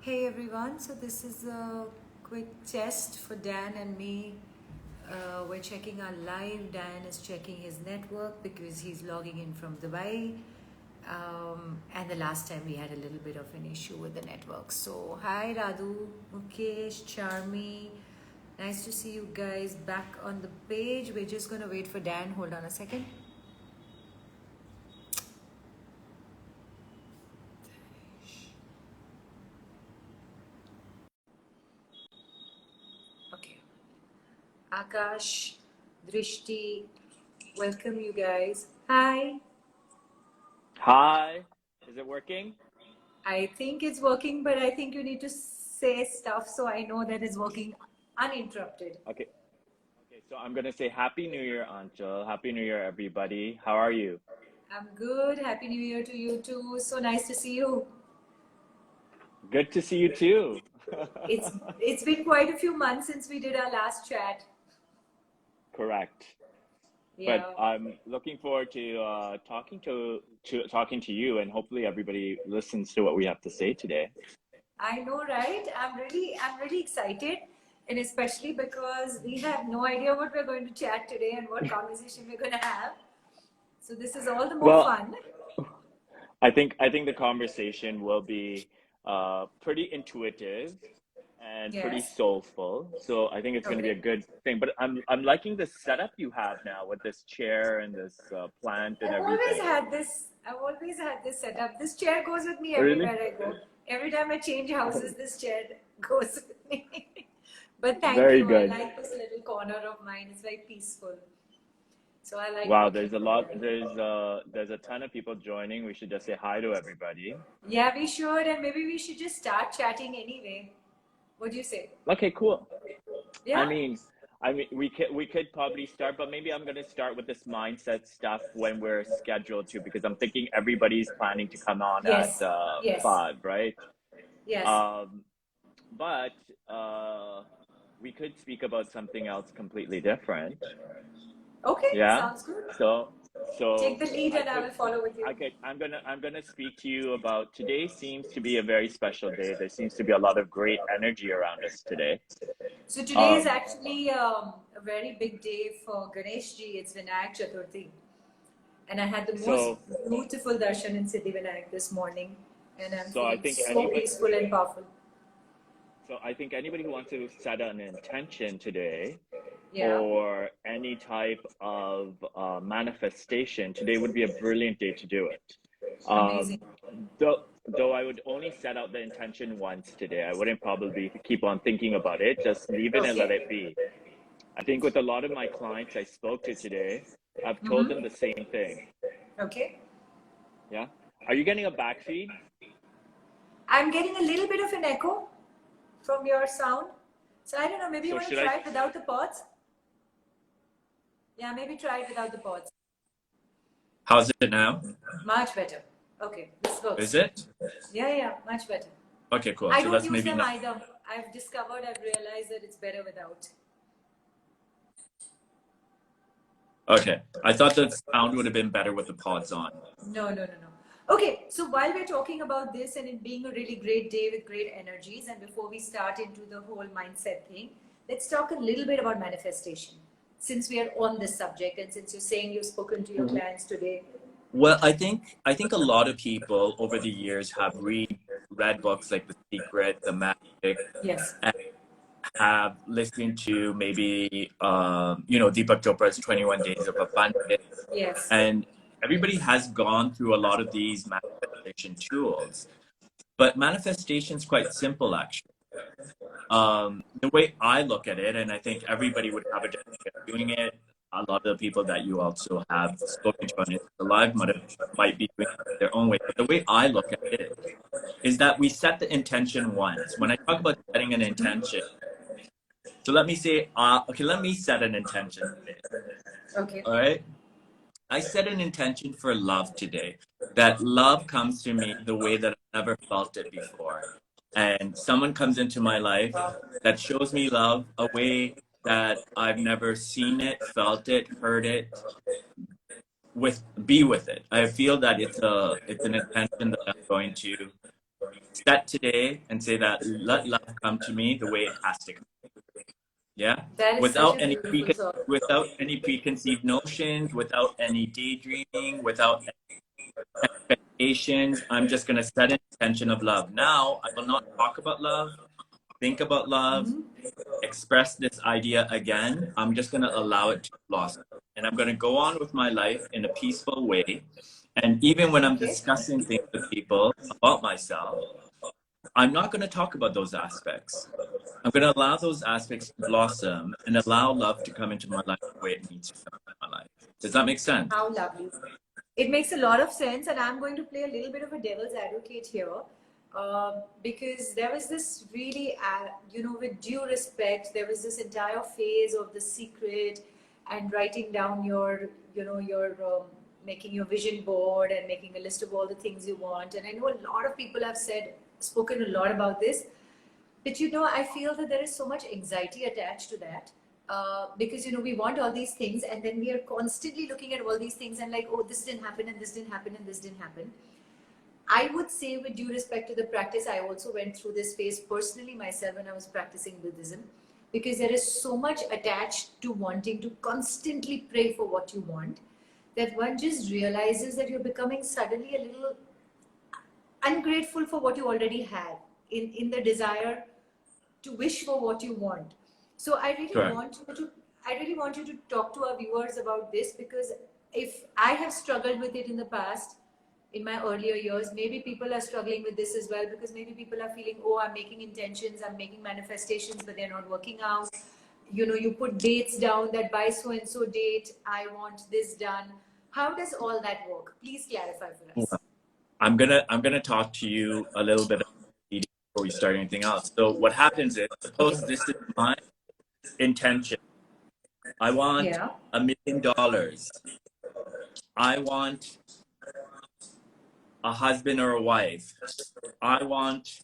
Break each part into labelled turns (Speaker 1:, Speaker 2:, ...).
Speaker 1: Hey everyone, so this is a quick test for Dan and me. We're checking our live. Dan is checking his network because he's logging in from Dubai. And the last time we had a little bit of an issue with the network. So, hi Radu, Mukesh, Charmi. Nice to see you guys back on the page. We're just going to wait for Dan. Hold on a second. Okay. Akash, Drishti, welcome you guys. Hi.
Speaker 2: Hi, is it working?
Speaker 1: I think it's working, but I think you need to say stuff so I know that it's working uninterrupted.
Speaker 2: Okay, okay, so I'm gonna say Happy New Year, Anchal. Happy New Year, everybody. How are you?
Speaker 1: I'm good. Happy New Year to you too. So nice to see you.
Speaker 2: Good to see you too.
Speaker 1: It's been quite a few months since we did our last chat.
Speaker 2: Correct. But
Speaker 1: Yeah.
Speaker 2: I'm looking forward to talking to you, and hopefully everybody listens to what we have to say today.
Speaker 1: I know, right? I'm really excited. And especially because we have no idea what we're going to chat today and what conversation we're going to have. So this is all the more
Speaker 2: Well,
Speaker 1: fun.
Speaker 2: I think the conversation will be pretty intuitive and pretty
Speaker 1: Yes.
Speaker 2: soulful. So I think it's going to be a
Speaker 1: Okay.
Speaker 2: good thing. But I'm liking the setup you have now with this chair and this plant and
Speaker 1: I've always
Speaker 2: everything.
Speaker 1: had this. I've always had this setup. This chair goes with me
Speaker 2: Really?
Speaker 1: everywhere I go. Every time I change houses, this chair goes with me. But thank
Speaker 2: Very
Speaker 1: you. I
Speaker 2: good.
Speaker 1: like this little corner of mine. It's very peaceful. So I like
Speaker 2: Wow,
Speaker 1: working
Speaker 2: there's a
Speaker 1: over
Speaker 2: lot.
Speaker 1: here.
Speaker 2: There's a ton of people joining. We should just say hi to everybody.
Speaker 1: Yeah, we should, and maybe we should just start chatting anyway. What do you say?
Speaker 2: Okay, cool. I
Speaker 1: Yeah.
Speaker 2: mean, I mean, we could probably start, but maybe I'm gonna start with this mindset stuff when we're scheduled to, because I'm thinking everybody's planning to come on at
Speaker 1: Yes. Yes.
Speaker 2: 5, right?
Speaker 1: Yes.
Speaker 2: Um, but we could speak about something else completely different.
Speaker 1: Okay.
Speaker 2: Yeah.
Speaker 1: Sounds good.
Speaker 2: So
Speaker 1: Take
Speaker 2: so
Speaker 1: the lead,
Speaker 2: I
Speaker 1: and I
Speaker 2: could
Speaker 1: will follow with you.
Speaker 2: okay, I'm gonna speak to you about today. Seems to be a very special day. There seems to be a lot of great energy around us today.
Speaker 1: So today is
Speaker 2: Um,
Speaker 1: actually a very big day for Ganesh ji. It's Vinayak Chaturthi. And I had the most
Speaker 2: so
Speaker 1: beautiful darshan in Siddhivinayak this morning, and I'm
Speaker 2: so I
Speaker 1: feeling
Speaker 2: think
Speaker 1: so
Speaker 2: anybody
Speaker 1: peaceful and powerful.
Speaker 2: so I think anybody who wants to set an intention today
Speaker 1: Yeah,
Speaker 2: or any type of manifestation, today would be a brilliant day to do it.
Speaker 1: amazing.
Speaker 2: Um, though I would only set out the intention once today. I wouldn't probably keep on thinking about it. Just leave it and let
Speaker 1: Okay,
Speaker 2: it be. I think with a lot of my clients I spoke to today, I've told them
Speaker 1: mm-hmm.
Speaker 2: the same thing.
Speaker 1: Okay.
Speaker 2: Yeah. Are you getting a backfeed?
Speaker 1: I'm getting a little bit of an echo from your sound. So I don't know, maybe you
Speaker 2: So
Speaker 1: want to
Speaker 2: should I?
Speaker 1: try it without the pods? Yeah, maybe try it without the pods.
Speaker 3: How's it now?
Speaker 1: Much better. Okay, this
Speaker 3: Is
Speaker 1: works.
Speaker 3: it?
Speaker 1: Yeah, much better.
Speaker 3: Okay, cool.
Speaker 1: I
Speaker 3: So
Speaker 1: don't
Speaker 3: let's
Speaker 1: use
Speaker 3: maybe
Speaker 1: them
Speaker 3: not.
Speaker 1: either. I've realized that it's better without.
Speaker 3: Okay. I thought the sound would have been better with the pods on.
Speaker 1: No. Okay, so while we're talking about this and it being a really great day with great energies, and before we start into the whole mindset thing, let's talk a little bit about manifestation. Since we are on this subject, and since you're saying you've spoken to your clients today.
Speaker 3: Well, I think a lot of people over the years have read books like The Secret, The Magic,
Speaker 1: Yes,
Speaker 3: and have listened to maybe Deepak Chopra's 21 Days of Abundance,
Speaker 1: yes,
Speaker 3: and everybody has gone through a lot of these manifestation tools. But manifestation is quite simple, actually. The way I look at it, and I think everybody would have a different way of doing it. A lot of the people that you also have spoken to on Insta Live might be doing it their own way. But the way I look at it is that we set the intention once. When I talk about setting an intention, so let me say, okay, let me set an intention today.
Speaker 1: okay,
Speaker 3: All right. I set an intention for love today. That love comes to me the way that I've never felt it before. And someone comes into my life that shows me love a way that I've never seen it, felt it, heard it, be with it. I feel that it's an intention that I'm going to set today and say that let love come to me the way it has to come. Yeah,
Speaker 1: That is such a beautiful song.
Speaker 3: without any preconceived notions, without any daydreaming, without expectations. I'm just going to set an intention of love. Now, I will not talk about love, think about love, express this idea again. I'm just going to allow it to blossom. And I'm going to go on with my life in a peaceful way. And even when I'm
Speaker 1: Okay.
Speaker 3: discussing things with people about myself, I'm not going to talk about those aspects. I'm going to allow those aspects to blossom and allow love to come into my life the way it needs to come into my life. Does that make sense?
Speaker 1: How lovely. It makes a lot of sense, and I'm going to play a little bit of a devil's advocate here, because there was this really, with due respect, there was this entire phase of The Secret and writing down your, making your vision board and making a list of all the things you want. And I know a lot of people have spoken a lot about this, but I feel that there is so much anxiety attached to that. Because we want all these things, and then we are constantly looking at all these things and like, oh, this didn't happen, and this didn't happen, and this didn't happen. I would say, with due respect to the practice, I also went through this phase personally myself when I was practicing Buddhism, because there is so much attached to wanting to constantly pray for what you want, that one just realizes that you're becoming suddenly a little ungrateful for what you already had in the desire to wish for what you want. So I really want you to talk to our viewers about this, because if I have struggled with it in the past, in my earlier years, maybe people are struggling with this as well, because maybe people are feeling, oh, I'm making intentions, I'm making manifestations, but they're not working out. You put dates down that by so and so date, I want this done. How does all that work? Please clarify for us.
Speaker 3: I'm gonna talk to you a little bit before we start anything else. So what happens is, suppose this is my intention. I want $1 million. I want a husband or a wife. I want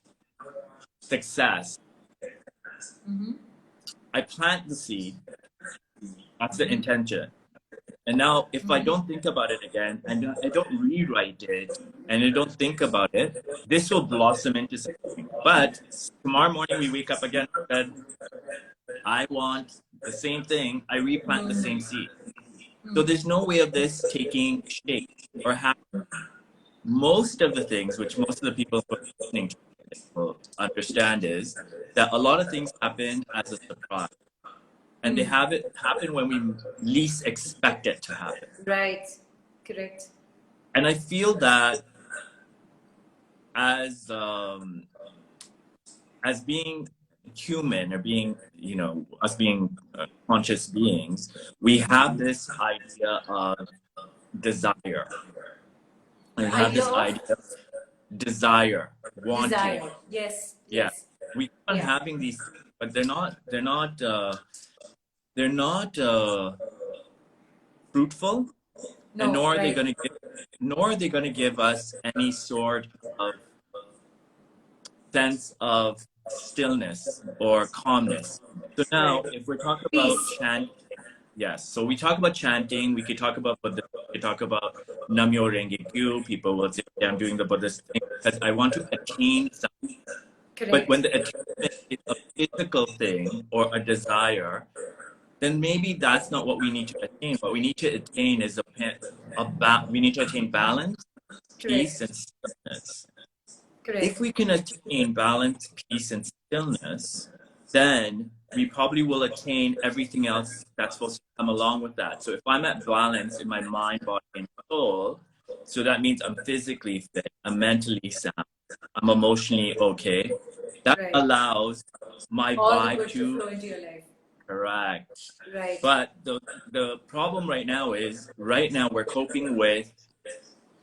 Speaker 3: success. I plant the seed. That's the intention. And now, if I don't think about it again, and I don't rewrite it, and I don't think about it, this will blossom into something. But tomorrow morning, we wake up again and I want the same thing. I replant the same seed. So there's no way of this taking shape or happening. Most of the things, which most of the people who are listening to will understand, is that a lot of things happen as a surprise. And they have it happen when we least expect it to happen.
Speaker 1: Right. Correct.
Speaker 3: And I feel that as being human, or being, us being conscious beings, we have this idea of desire. We have this idea of desire, wanting.
Speaker 1: Desire. Yes.
Speaker 3: Yeah.
Speaker 1: Yes.
Speaker 3: We keep on having these, but they're not fruitful, and nor are they going to give us any sort of sense of stillness or calmness. So now, if we're talking about chanting, yes. So we talk about chanting. We could talk about Buddhism. We could talk about Namyo Renge Kyo. People will say, I'm doing the Buddhist thing because I want to attain something.
Speaker 1: Correct.
Speaker 3: But when the attainment is a physical thing or a desire, then maybe that's not what we need to attain. What we need to attain is we need to attain balance, peace, and stillness.
Speaker 1: Correct.
Speaker 3: If we can attain balance, peace, and stillness, then we probably will attain everything else that's supposed to come along with that. So if I'm at balance in my mind, body, and soul, so that means I'm physically fit, I'm mentally sound, I'm emotionally okay. That allows my vibe to
Speaker 1: flow into your life.
Speaker 3: Correct.
Speaker 1: Right.
Speaker 3: But the problem right now is, we're coping with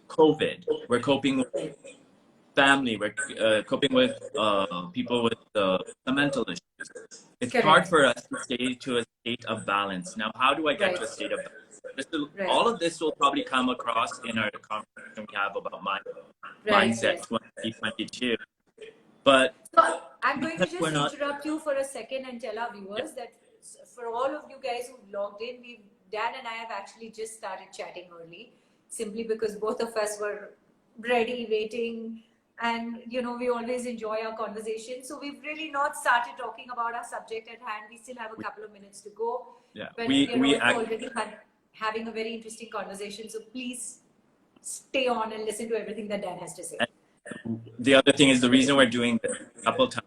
Speaker 3: COVID. We're coping with family. We're coping with people with mental issues. It's hard for us to stay to a state of balance. Now, how do I get to a state of balance? All of this will probably come across in our conversation we have about mindset 2022. But
Speaker 1: so I'm going to just interrupt you for a second and tell our viewers that for all of you guys who've logged in, Dan and I have actually just started chatting early, simply because both of us were ready, waiting, And we always enjoy our conversation. So we've really not started talking about our subject at hand. We still have a couple of minutes to go.
Speaker 3: Yeah,
Speaker 1: But
Speaker 3: we
Speaker 1: we're
Speaker 3: act,
Speaker 1: already having a very interesting conversation. So please stay on and listen to everything that Dan has to say.
Speaker 3: the other thing is the reason we're doing this a couple times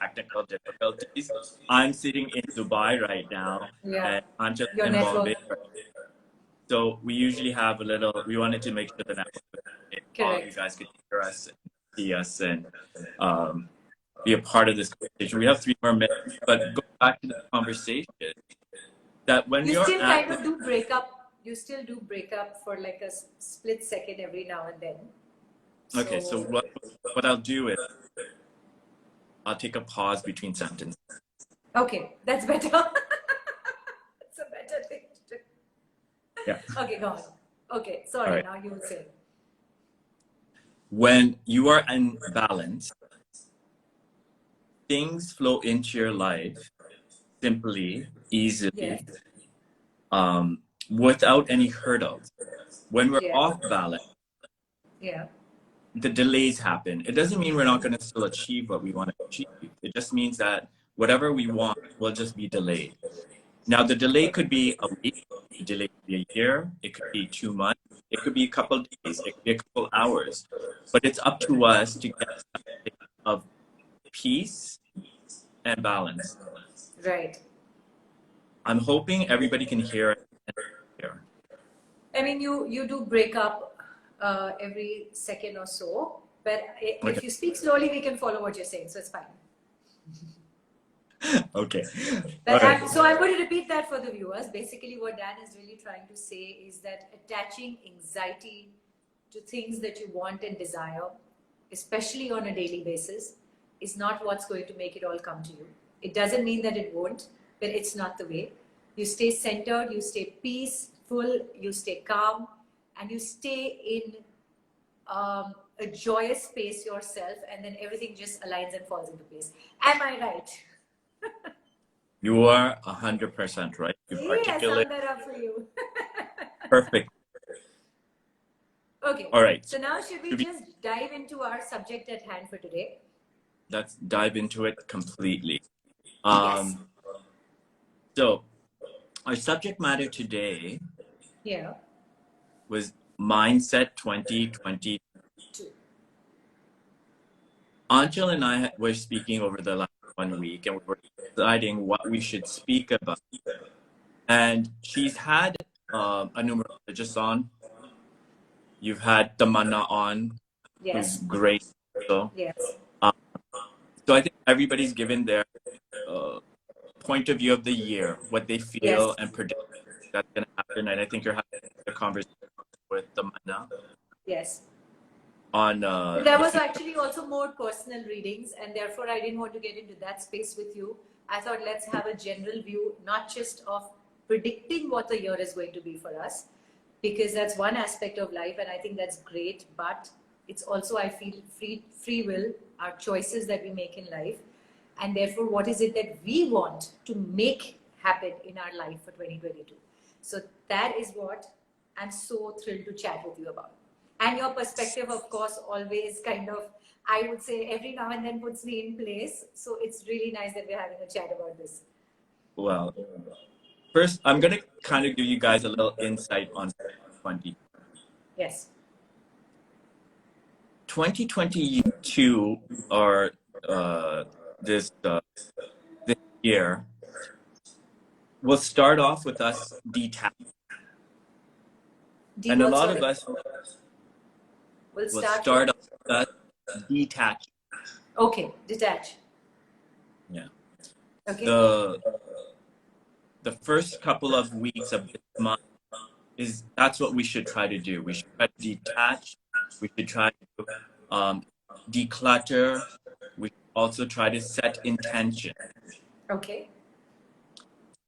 Speaker 3: had technical difficulties. I'm sitting in Dubai right now,
Speaker 1: Yeah,
Speaker 3: and Aanchal
Speaker 1: your
Speaker 3: is in
Speaker 1: network.
Speaker 3: Bombay. So we usually have a little. We wanted to make sure the network was okay. All of you
Speaker 1: Correct.
Speaker 3: guys could hear us, and see us, and be a part of this conversation. We have 3 more minutes, but go back to the conversation. That when
Speaker 1: You
Speaker 3: we are
Speaker 1: still
Speaker 3: at
Speaker 1: kind of do break up. You still do break up for like a split second every now and then.
Speaker 3: okay, so what I'll do is I'll take a pause between sentences.
Speaker 1: Okay, that's better. It's a better thing to do.
Speaker 3: Yeah.
Speaker 1: Okay, go on. Okay, sorry.
Speaker 3: All right.
Speaker 1: Now you will say.
Speaker 3: When you are in balance, things flow into your life simply, easily,
Speaker 1: Yes.
Speaker 3: without any hurdles. When we're
Speaker 1: Yeah.
Speaker 3: off balance,
Speaker 1: Yeah.
Speaker 3: the delays happen. It doesn't mean we're not going to still achieve what we want to achieve. It just means that whatever we want will just be delayed. Now, the delay could be a week, the delay could be a year, it could be 2 months, it could be a couple of days, it could be a couple of hours. But it's up to us to get to that state of peace and balance.
Speaker 1: Right.
Speaker 3: I'm hoping everybody can hear it and hear.
Speaker 1: I mean, you do break up every second or so, but if
Speaker 3: Okay.
Speaker 1: you speak slowly, we can follow what you're saying, so it's fine.
Speaker 3: Okay.
Speaker 1: But
Speaker 3: All right.
Speaker 1: so I'm going to repeat that for the viewers. Basically, what Dan is really trying to say is that attaching anxiety to things that you want and desire, especially on a daily basis, is not what's going to make it all come to you. It doesn't mean that it won't, but it's not the way. You stay centered, you stay peaceful, you stay calm, and you stay in a joyous space yourself, and then everything just aligns and falls into place. Am I right?
Speaker 3: You are 100% right. You
Speaker 1: Yeah,
Speaker 3: articulate
Speaker 1: sum that up for you.
Speaker 3: perfect.
Speaker 1: Okay.
Speaker 3: All right.
Speaker 1: So now should we just dive into our subject at hand for today?
Speaker 3: Let's dive into it completely.
Speaker 1: Yes.
Speaker 3: So, our subject matter today
Speaker 1: Yeah.
Speaker 3: was Mindset 2022.
Speaker 1: Two.
Speaker 3: Aanchal and I were speaking over the last 1 week, and we were deciding what we should speak about. And she's had a numerologist on. You've had Tamanna on,
Speaker 1: Yes.
Speaker 3: who's great. So,
Speaker 1: Yes.
Speaker 3: so I think everybody's given their point of view of the year, what they feel
Speaker 1: Yes.
Speaker 3: and predict that's going to happen. And I think you're having a conversation with Tamanna
Speaker 1: Yes.
Speaker 3: on.
Speaker 1: There was actually also more personal readings, and therefore I didn't want to get into that space with you. I thought let's have a general view, not just of predicting what the year is going to be for us, because that's one aspect of life, and I think that's great. But it's also, I feel, free will, our choices that we make in life, and therefore what is it that we want to make happen in our life for 2022. So that is what I'm so thrilled to chat with you about. And your perspective, of course, always kind of, I would say, every now and then puts me in place. So it's really nice that we're having a chat about this.
Speaker 3: Well, first, I'm going to kind of give you guys a little insight on 2020.
Speaker 1: Yes.
Speaker 3: 2022, or this year, will start off with us detached. And a lot of us
Speaker 1: will
Speaker 3: will start off with us detached.
Speaker 1: Okay, detach.
Speaker 3: Yeah.
Speaker 1: Okay.
Speaker 3: The first couple of weeks of this month that's what we should try to do. We should try to detach. We should try to declutter. We should also try to set intention.
Speaker 1: Okay.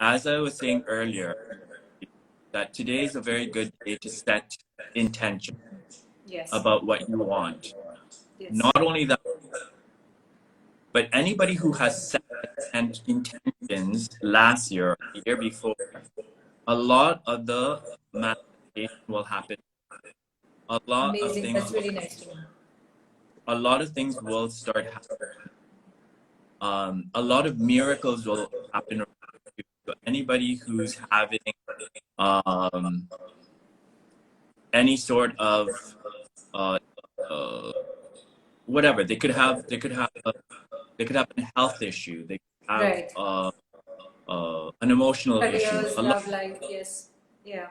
Speaker 3: As I was saying earlier, that today is a very good day to set intention.
Speaker 1: Yes.
Speaker 3: About what you want.
Speaker 1: Yes.
Speaker 3: Not only that, but anybody who has set intentions last year or the year before, a lot of the manifestation will happen. A lot
Speaker 1: Amazing.
Speaker 3: of things.
Speaker 1: That's really nice to know.
Speaker 3: a lot of things will start happening. A lot of miracles will happen around you. So anybody who's having um, any sort of uh, uh, whatever, they could have a health issue. They could have
Speaker 1: Right.
Speaker 3: an emotional issue.
Speaker 1: Careers, love life, yes. Yeah.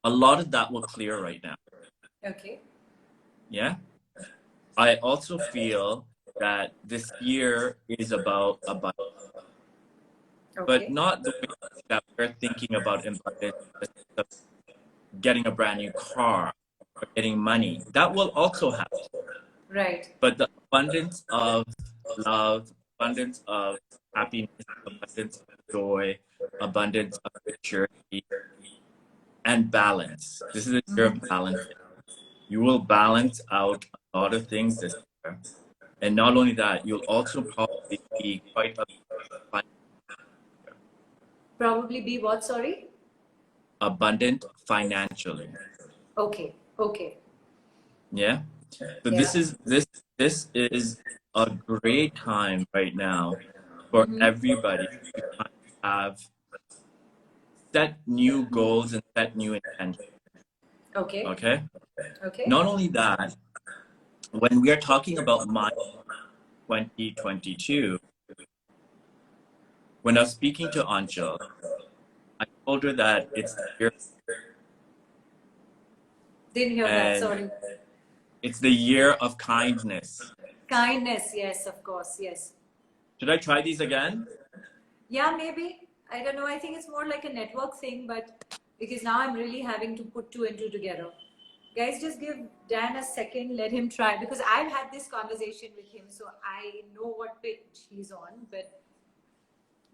Speaker 3: A lot of that will clear right now.
Speaker 1: Okay.
Speaker 3: Yeah. I also feel that this year is about abundance, but
Speaker 1: Okay.
Speaker 3: not the way that we're thinking about abundance, of getting a brand new car or getting money. That will also happen.
Speaker 1: Right.
Speaker 3: But the abundance of love, abundance of happiness, abundance of joy, abundance of maturity, and balance. This is a year of balancing. You will balance out a lot of things this year. And not only that, you'll also probably be quite
Speaker 1: Probably be what, sorry?
Speaker 3: abundant financially.
Speaker 1: Okay. Okay.
Speaker 3: Yeah. So
Speaker 1: Yeah.
Speaker 3: this is a great time right now for everybody to kind of have set new goals and set new intentions.
Speaker 1: Okay.
Speaker 3: Okay.
Speaker 1: Okay.
Speaker 3: Not only that, when we are talking about my 2022, when I was speaking to Aanchal, I told her that it's the year,
Speaker 1: Didn't hear that,
Speaker 3: and
Speaker 1: sorry.
Speaker 3: it's the year of kindness.
Speaker 1: Kindness, yes, of course, yes.
Speaker 3: Should I try these again?
Speaker 1: Yeah, maybe. I don't know. I think it's more like a network thing, but because now I'm really having to put two and two together. Guys, just give Dan a second, let him try because I've had this conversation with him, so I know what pitch he's on, but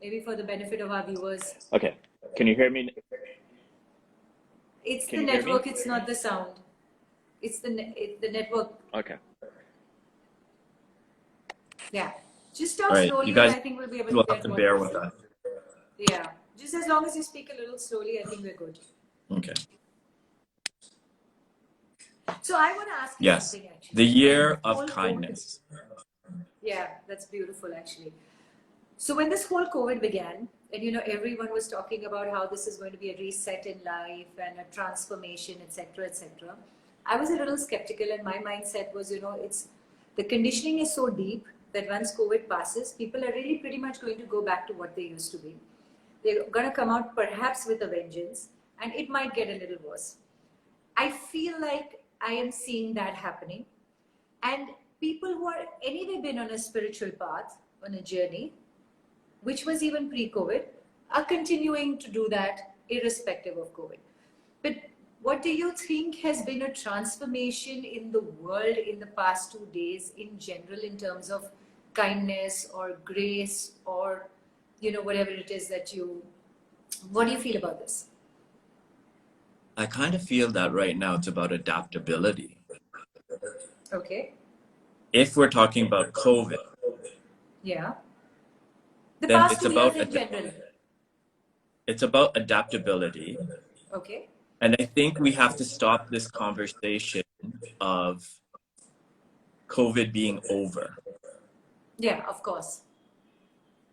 Speaker 1: maybe for the benefit of our viewers.
Speaker 2: Okay. Can you hear me?
Speaker 1: It's
Speaker 2: Can
Speaker 1: the
Speaker 2: you hear me?
Speaker 1: network, it's not the sound. It's the network.
Speaker 2: Okay.
Speaker 1: Yeah. Just
Speaker 3: All
Speaker 1: talk
Speaker 3: right, you
Speaker 1: slowly and
Speaker 3: guys
Speaker 1: I think we'll be able
Speaker 3: will
Speaker 1: to
Speaker 3: have
Speaker 1: get
Speaker 3: to
Speaker 1: what
Speaker 3: bear
Speaker 1: you're
Speaker 3: with
Speaker 1: saying.
Speaker 3: us.
Speaker 1: Yeah. Just as long as you speak a little slowly, I think we're good.
Speaker 3: Okay.
Speaker 1: So I want to ask you
Speaker 3: Yes,
Speaker 1: something actually.
Speaker 3: the year
Speaker 1: Whole
Speaker 3: of kindness.
Speaker 1: Yeah, that's beautiful actually. So when this whole COVID began, and everyone was talking about how this is going to be a reset in life and a transformation, etc., etc. I was a little skeptical, and my mindset was, it's the conditioning is so deep that once COVID passes, people are really pretty much going to go back to what they used to be. They're going to come out perhaps with a vengeance, and it might get a little worse. I feel like I am seeing that happening. And people who are anyway been on a spiritual path, on a journey, which was even pre-COVID, are continuing to do that irrespective of COVID. But what do you think has been a transformation in the world in the past 2 days in general in terms of kindness or grace or, whatever it is what do you feel about this?
Speaker 3: I kind of feel that right now it's about adaptability.
Speaker 1: Okay.
Speaker 3: If we're talking about COVID,
Speaker 1: Yeah. The
Speaker 3: then
Speaker 1: past 2 years in general.
Speaker 3: it's about adaptability.
Speaker 1: Okay.
Speaker 3: And I think we have to stop this conversation of COVID being over.
Speaker 1: Yeah, of course.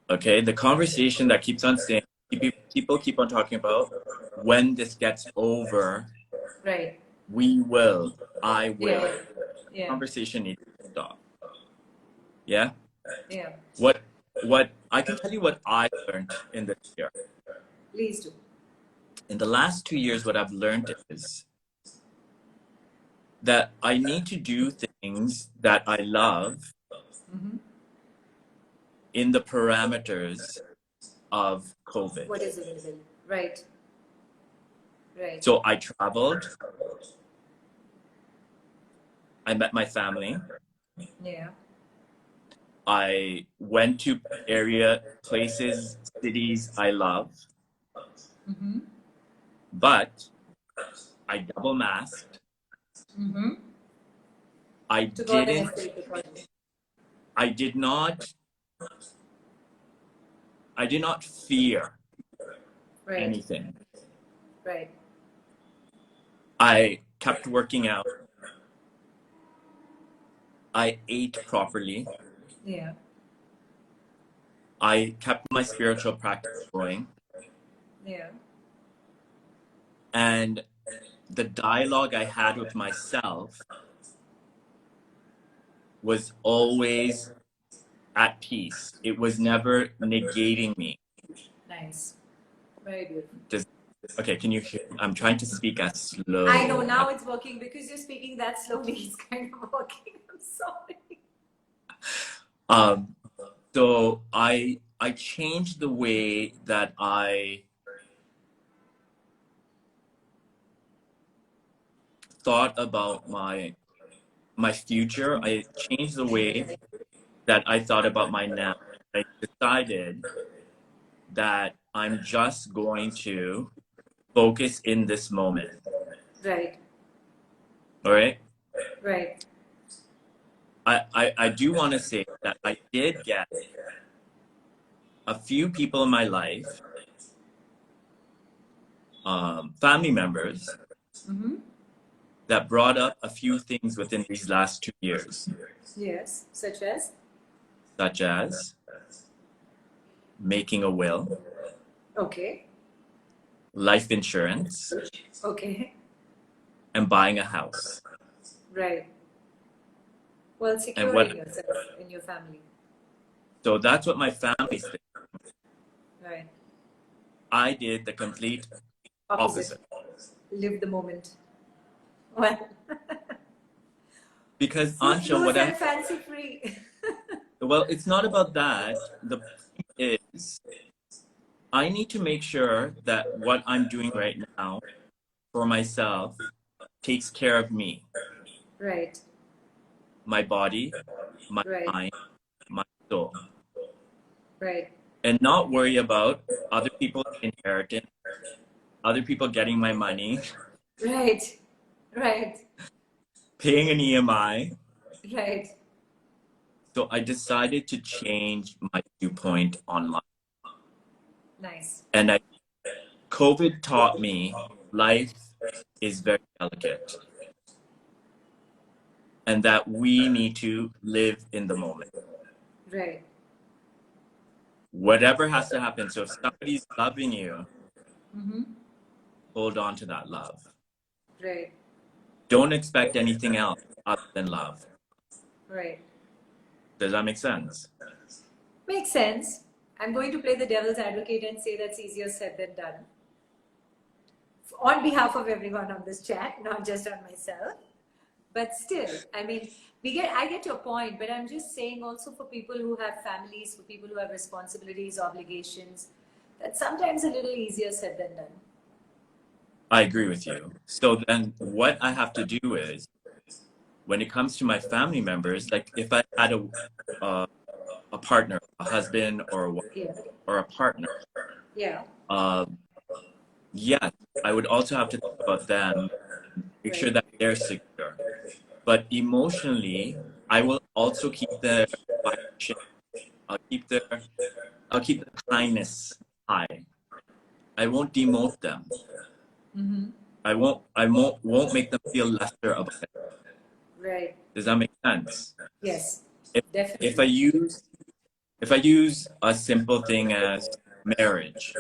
Speaker 3: Okay, the conversation that keeps on saying, people keep on talking about when this gets over,
Speaker 1: Right.
Speaker 3: we will, I will.
Speaker 1: Yeah. Yeah.
Speaker 3: Conversation needs to stop. Yeah?
Speaker 1: Yeah.
Speaker 3: What I can tell you what I learned in this year.
Speaker 1: Please do.
Speaker 3: In the last 2 years, what I've learned is that I need to do things that I love in the parameters of COVID.
Speaker 1: What is available? Right. Right.
Speaker 3: So I traveled. I met my family.
Speaker 1: Yeah.
Speaker 3: I went to places, cities I love. But I double masked. I did not fear anything.
Speaker 1: Right.
Speaker 3: I kept working out. I ate properly.
Speaker 1: Yeah.
Speaker 3: I kept my spiritual practice going.
Speaker 1: Yeah.
Speaker 3: And the dialogue I had with myself was always at peace. It was never negating me.
Speaker 1: Nice. Very beautiful.
Speaker 3: Okay, can you hear? I'm trying to speak as slow.
Speaker 1: I know now it's working because you're speaking that slowly. It's kind of working. I'm sorry.
Speaker 3: So I changed the way that I thought about my future. I changed the way that I thought about my now. I decided that I'm just going to focus in this moment.
Speaker 1: Right.
Speaker 3: All right.
Speaker 1: Right.
Speaker 3: I do want to say that I did get a few people in my life, family members, that brought up a few things within these last 2 years.
Speaker 1: Yes. Such as?
Speaker 3: Such as making a will,
Speaker 1: Okay.
Speaker 3: life insurance,
Speaker 1: Okay.
Speaker 3: and buying a house.
Speaker 1: Right. Well,
Speaker 3: And
Speaker 1: securing yourself in your family.
Speaker 3: so that's what my family said.
Speaker 1: Right.
Speaker 3: I did the complete
Speaker 1: Opposite.
Speaker 3: opposite.
Speaker 1: Live the moment. Well,
Speaker 3: Because Aanchal,
Speaker 1: footloose
Speaker 3: what I'm
Speaker 1: and fancy free.
Speaker 3: well, it's not about that. The point is, I need to make sure that what I'm doing right now for myself takes care of me,
Speaker 1: Right.
Speaker 3: my body, my
Speaker 1: Right.
Speaker 3: mind, my soul,
Speaker 1: Right.
Speaker 3: and not worry about other people's inheritance, other people getting my money,
Speaker 1: Right. Right.
Speaker 3: paying an EMI.
Speaker 1: Right.
Speaker 3: So I decided to change my viewpoint on life.
Speaker 1: Nice.
Speaker 3: And COVID taught me life is very delicate and that we need to live in the moment.
Speaker 1: Right.
Speaker 3: Whatever has to happen. So if somebody's loving you, hold on to that love.
Speaker 1: Right.
Speaker 3: Don't expect anything else other than love.
Speaker 1: Right.
Speaker 3: Does that make sense?
Speaker 1: Makes sense. I'm going to play the devil's advocate and say that's easier said than done. On behalf of everyone on this chat, not just on myself. But still, I mean, I get your point, but I'm just saying also for people who have families, for people who have responsibilities, obligations, that's sometimes a little easier said than done.
Speaker 3: I agree with you. So then what I have to do is, when it comes to my family members, like if I had a partner, a husband or a wife, or a partner,
Speaker 1: Yeah.
Speaker 3: yes, I would also have to think about them, make sure that they're secure. But emotionally, I will also keep the vibration. I'll keep the kindness high. I won't demote them. I won't make them feel lesser about it.
Speaker 1: Right.
Speaker 3: Does that make sense?
Speaker 1: Yes.
Speaker 3: If
Speaker 1: Definitely.
Speaker 3: I use a simple thing as marriage,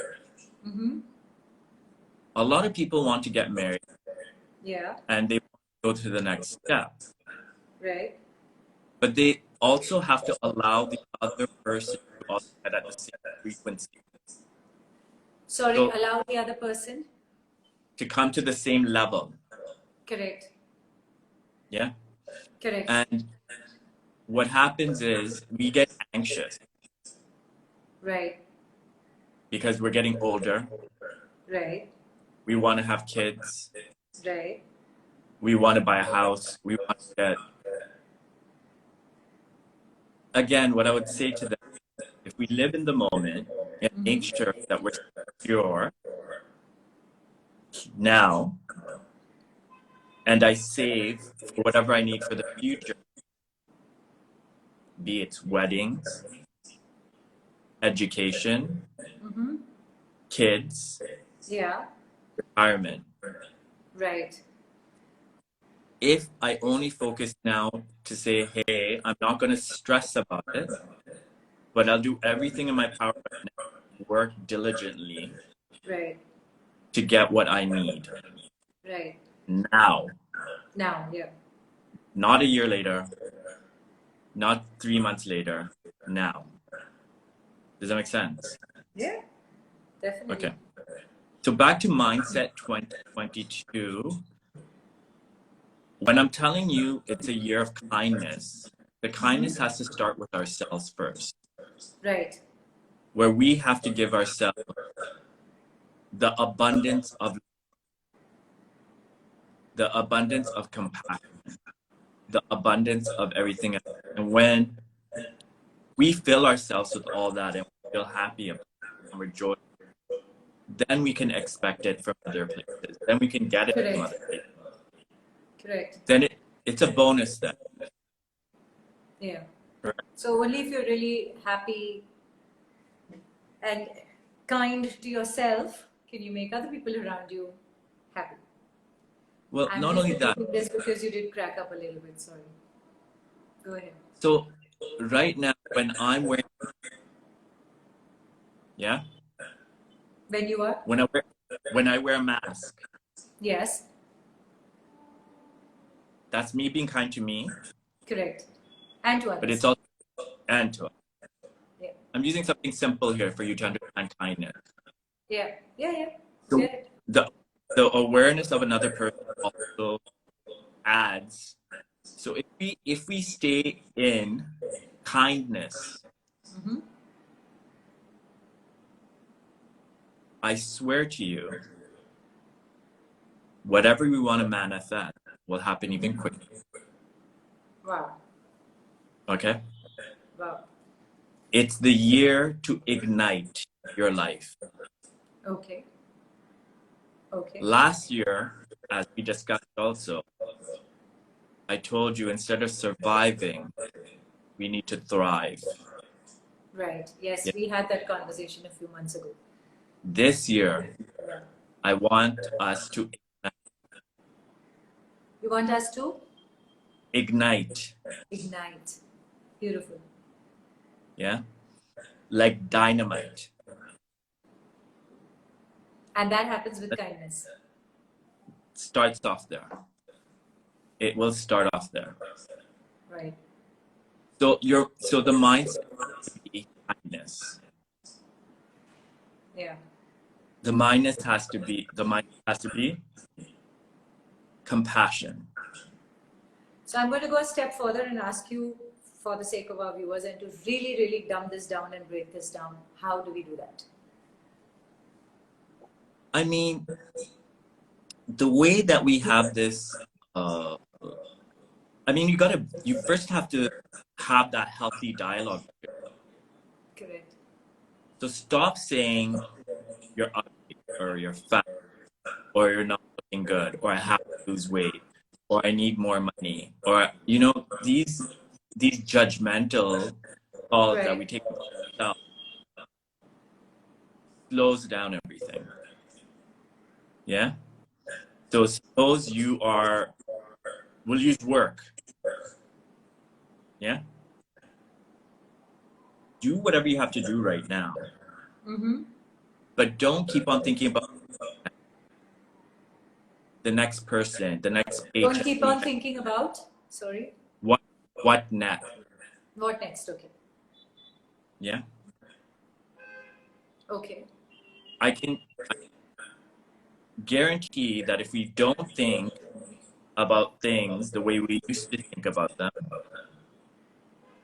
Speaker 3: a lot of people want to get married.
Speaker 1: Yeah.
Speaker 3: And they want to go to the next step.
Speaker 1: Right.
Speaker 3: But they also have to allow the other person to also get at the same frequency.
Speaker 1: Sorry,
Speaker 3: So,
Speaker 1: allow the other person.
Speaker 3: to come to the same level.
Speaker 1: Correct.
Speaker 3: Yeah.
Speaker 1: Correct.
Speaker 3: And what happens is we get anxious
Speaker 1: Right.
Speaker 3: because we're getting older.
Speaker 1: Right.
Speaker 3: We want to have kids.
Speaker 1: Right.
Speaker 3: We want to buy a house. We want to get. Again, what I would say to them, if we live in the moment and make sure that we're secure now, and I save for whatever I need for the future, be it weddings, education, kids,
Speaker 1: Yeah.
Speaker 3: retirement.
Speaker 1: Right.
Speaker 3: If I only focus now to say, hey, I'm not going to stress about it, but I'll do everything in my power right now to work diligently
Speaker 1: Right.
Speaker 3: to get what I need
Speaker 1: Right.
Speaker 3: now.
Speaker 1: Now, yeah.
Speaker 3: Not a year later, not 3 months later, now. Does that make sense?
Speaker 1: Yeah, definitely.
Speaker 3: Okay. So back to Mindset 2022. When I'm telling you it's a year of kindness, the kindness has to start with ourselves first,
Speaker 1: Right.
Speaker 3: where we have to give ourselves the abundance of compassion, the abundance of everything else. And when we fill ourselves with all that and we feel happy about it and we're joyful, then we can expect it from other places. Then we can get it from
Speaker 1: Correct.
Speaker 3: other places.
Speaker 1: Correct.
Speaker 3: Then it's a bonus then.
Speaker 1: Yeah.
Speaker 3: Correct.
Speaker 1: So only if you're really happy and kind to yourself can you make other people around you happy.
Speaker 3: Well,
Speaker 1: I'm
Speaker 3: not
Speaker 1: just
Speaker 3: only that.
Speaker 1: repeating this because you did crack up a little bit. Sorry. Go ahead.
Speaker 3: So right now, when I'm wearing, yeah,
Speaker 1: When you are?
Speaker 3: when I wear a mask,
Speaker 1: Yes.
Speaker 3: that's me being kind to me,
Speaker 1: Correct. And to
Speaker 3: but
Speaker 1: others.
Speaker 3: it's also and to.
Speaker 1: Yeah.
Speaker 3: I'm using something simple here for you to understand kindness.
Speaker 1: Yeah. Yeah. Yeah.
Speaker 3: So
Speaker 1: Get it.
Speaker 3: the awareness of another person also adds. So if we stay in kindness,
Speaker 1: Mm-hmm.
Speaker 3: I swear to you, whatever we want to manifest will happen even quicker.
Speaker 1: Wow.
Speaker 3: Okay?
Speaker 1: Wow.
Speaker 3: It's the year to ignite your life.
Speaker 1: Okay. Okay.
Speaker 3: Last year, as we discussed also, I told you instead of surviving, we need to thrive.
Speaker 1: Right. Yes,
Speaker 3: Yeah.
Speaker 1: we had that conversation a few months ago.
Speaker 3: This year,
Speaker 1: Yeah.
Speaker 3: I want us to
Speaker 1: You want us to
Speaker 3: ignite.
Speaker 1: ignite. Beautiful.
Speaker 3: Yeah? Like dynamite.
Speaker 1: And that happens with kindness.
Speaker 3: Starts off there. It will start off there.
Speaker 1: Right.
Speaker 3: So the mindset has to be kindness.
Speaker 1: Yeah.
Speaker 3: The mindset has to be compassion.
Speaker 1: So I'm going to go a step further and ask you, for the sake of our viewers, and to really, really dumb this down and break this down. How do we do that?
Speaker 3: I mean, the way that we have this, I mean, you first have to have that healthy dialogue.
Speaker 1: Correct.
Speaker 3: So stop saying you're ugly or you're fat or you're not looking good or I have to lose weight or I need more money or, these judgmental calls that we
Speaker 1: Right.
Speaker 3: take about ourselves slows down everything. Yeah? So suppose we'll use work. Yeah? Do whatever you have to do right now.
Speaker 1: Mm-hmm.
Speaker 3: But don't keep on thinking about the next person, the next
Speaker 1: Don't
Speaker 3: paycheck.
Speaker 1: keep on thinking about. Sorry.
Speaker 3: What next?
Speaker 1: What next? Okay.
Speaker 3: Yeah?
Speaker 1: Okay.
Speaker 3: I can guarantee that if we don't think about things the way we used to think about them,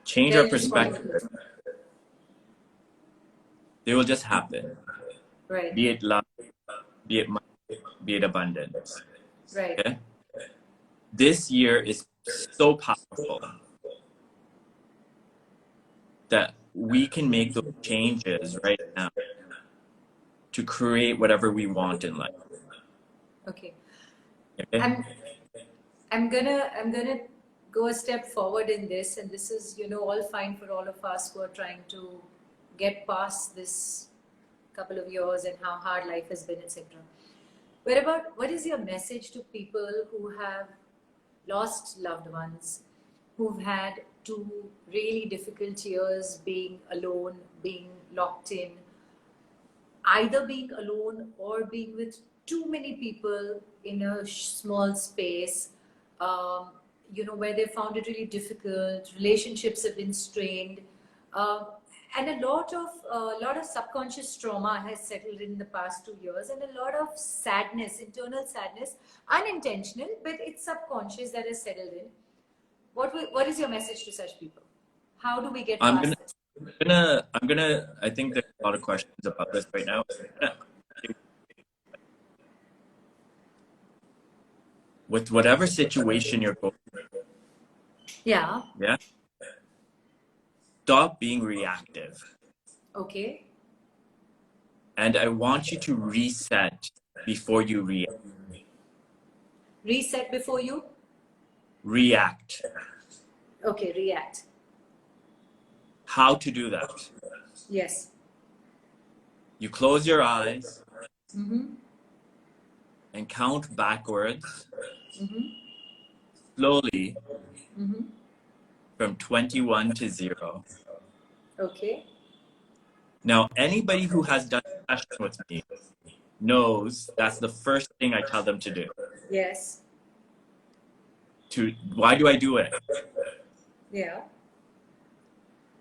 Speaker 3: change our
Speaker 1: They'll just fall.
Speaker 3: perspective, they will just happen.
Speaker 1: Right.
Speaker 3: Be it love, be it money, be it abundance.
Speaker 1: Right.
Speaker 3: Okay? This year is so powerful that we can make those changes right now to create whatever we want in life.
Speaker 1: Okay.
Speaker 3: Okay?
Speaker 1: I'm gonna go a step forward in this, and this is all fine for all of us who are trying to get past this couple of years and how hard life has been, etc. What is your message to people who have lost loved ones who've had 2 really difficult years being alone, being locked in, either being alone or being with too many people in a small space, where they found it really difficult. Relationships have been strained, um, and a lot of subconscious trauma has settled in the past 2 years, and a lot of sadness, internal sadness, unintentional, but it's subconscious that has settled in. What is your message to such people? How do we get
Speaker 3: I'm
Speaker 1: past
Speaker 3: gonna,
Speaker 1: this?
Speaker 3: I think there's a lot of questions about this right now. With whatever situation you're going,
Speaker 1: Yeah.
Speaker 3: yeah, stop being reactive.
Speaker 1: Okay.
Speaker 3: And I want you to reset before you
Speaker 1: Reset before you.
Speaker 3: react.
Speaker 1: Okay, react.
Speaker 3: How to do that?
Speaker 1: Yes.
Speaker 3: You close your eyes
Speaker 1: Mm-hmm.
Speaker 3: and count backwards
Speaker 1: Mm-hmm.
Speaker 3: slowly
Speaker 1: Mm-hmm.
Speaker 3: from 21 to 0.
Speaker 1: Okay.
Speaker 3: Now, anybody who has done a session with me knows that's the first thing I tell them to do.
Speaker 1: Yes.
Speaker 3: Why do I do it?
Speaker 1: Yeah.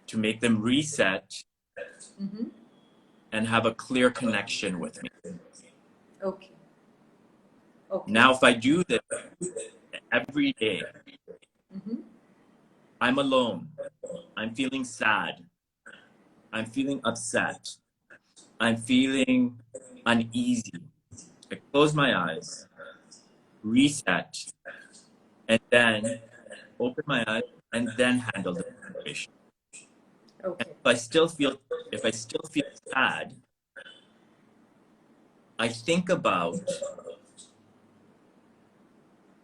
Speaker 3: To make them reset
Speaker 1: Mm-hmm.
Speaker 3: and have a clear connection with me.
Speaker 1: Okay. Okay.
Speaker 3: Now, if I do this every day,
Speaker 1: Mm-hmm.
Speaker 3: I'm alone. I'm feeling sad. I'm feeling upset. I'm feeling uneasy. I close my eyes, reset, and then open my eyes and then handle the situation.
Speaker 1: Okay.
Speaker 3: If I still feel sad, I think about